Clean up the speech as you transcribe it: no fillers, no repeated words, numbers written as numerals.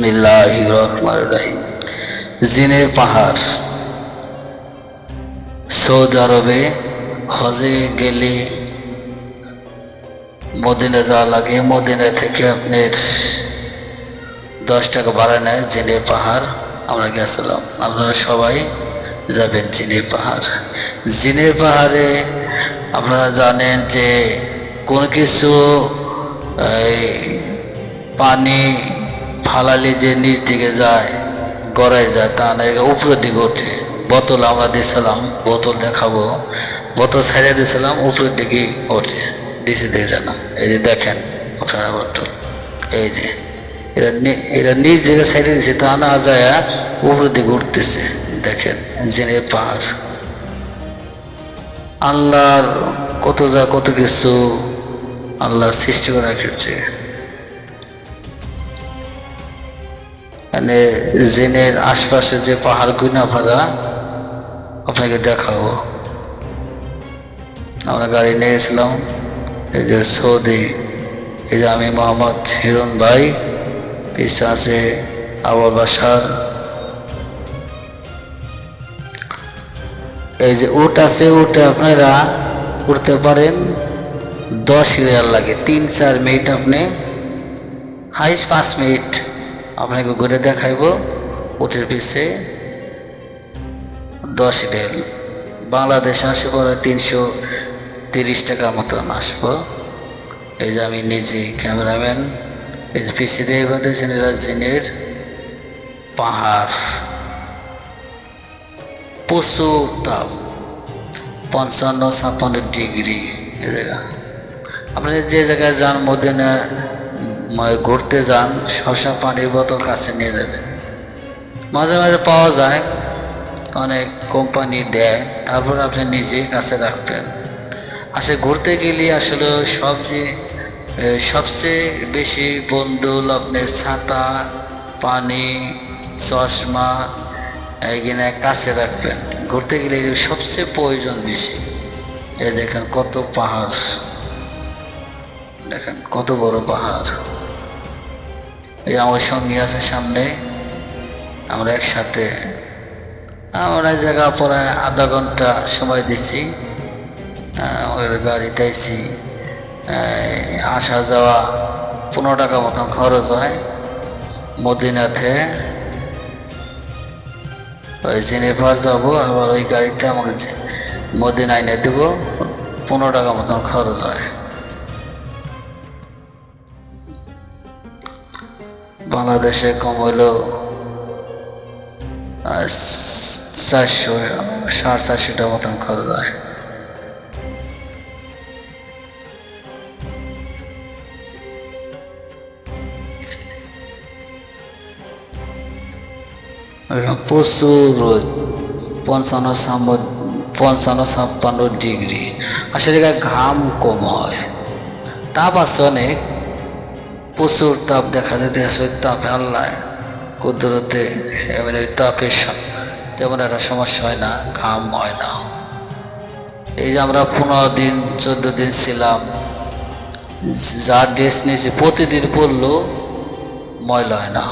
বিসমিল্লাহির রহমানির রহিম। জিনের পাহাড়। সৌদি আরবে হজে গেলে মদিনা যাওয়া লাগে, মদিনা থেকে আপনার 10 টাকা ভাড়া নেয় জিনের পাহাড়। আমরা গেছিলাম, আপনারা সবাই যাবেন জিনের পাহাড়। জিনের পাহাড়ে আপনারা জানেন যে কোনো কিছু পানি ফালালে যে নিচ দিকে যায়, গড়ায় যায়, তা না, উপরের দিকে ওঠে। বোতল আমরা দিয়েছিলাম, বোতল দেখাবো, বোতল ছাড়িয়ে দিয়েছিলাম, উপরের দিকে ওঠে, নিচে দিকে যায় না। এই যে দেখেন আপনারা বোতল, এই যে এরা নিচ দিকে ছাড়িয়ে দিচ্ছে, তা না যায় উপরের দিকে উঠতেছে। দেখেন জিনের পাহাড়। আল্লাহর কত কিছু আল্লাহ সৃষ্টি করে রেখেছে। মানে জিনের আশপাশে যে পাহাড় গুনা আপনারা আপনাকে দেখাবো। আমরা গাড়ি নিয়ে গেছিলাম, এই যে সৌদি, এই যে আমি মোহাম্মদ হিরণ ভাই, পিছনে আছে আবুল বাসার, এই যে উট আছে, উঠে আপনারা উঠতে পারেন। 10 রিয়াল লাগে, 3-4 মিনিট, আপনি হাইস্ট 5 মিনিট আপনাকে ঘুরে দেখাইব। উটের পিছে 10 রিয়াল, বাংলাদেশে আসে পরে 330 টাকা মতন আসবো। এই যে আমি নিজে ক্যামেরাম্যান, এই যে পিছিয়ে দিয়ে বাদে জিনের পাহাড়। প্রচুর তাপ, 55-56 ডিগ্রি। এই জায়গা আপনি যে জায়গায় যান, মদিনা ঘুরতে যান, সবসময় পানির বোতল কাছে নিয়ে যাবেন। মাঝে মাঝে পাওয়া যায়, অনেক কোম্পানি দেয়, তারপর আপনি নিজে কাছে রাখবেন। আসলে ঘুরতে গেলে আসলে সবচেয়ে বেশি বন্ধুল আপনার ছাতা, পানি, চশমা এইখানে কাছে রাখবেন। ঘুরতে গেলে সবচেয়ে প্রয়োজন বেশি। এই দেখেন কত পাহাড়, দেখেন কত বড় পাহাড়। এই আমার সঙ্গী আছে সামনে, আমরা একসাথে, আমরা জায়গা পরে আধা ঘন্টা সময় দিচ্ছি। ওই গাড়িতে আইছি, আসা যাওয়া 15 টাকা মতন খরচ হয়। মদিনাতে ওই জিনের পাহাড় যাবো, আবার ওই গাড়িতে আমাকে মদিনা এনে দেবো, 15 টাকা মতন খরচ হয়। বাংলাদেশে কম হইলেও 400-450 টাকা মতন খরচ হয়। প্রচুর রোদ, 55-56 ডিগ্রি। আসলে ঘাম কম হয়, তাপ আছে অনেক, প্রচুর তাপ দেখা যেতে আছে। তাপে আল্লাহ কুদরতে তাপের তেমন একটা সমস্যা হয় না, ঘাম হয় না। এই যে আমরা 15-14 দিন ছিলাম, যা ড্রেস নিয়েছি প্রতিদিন পরলেও ময়লা হয় না।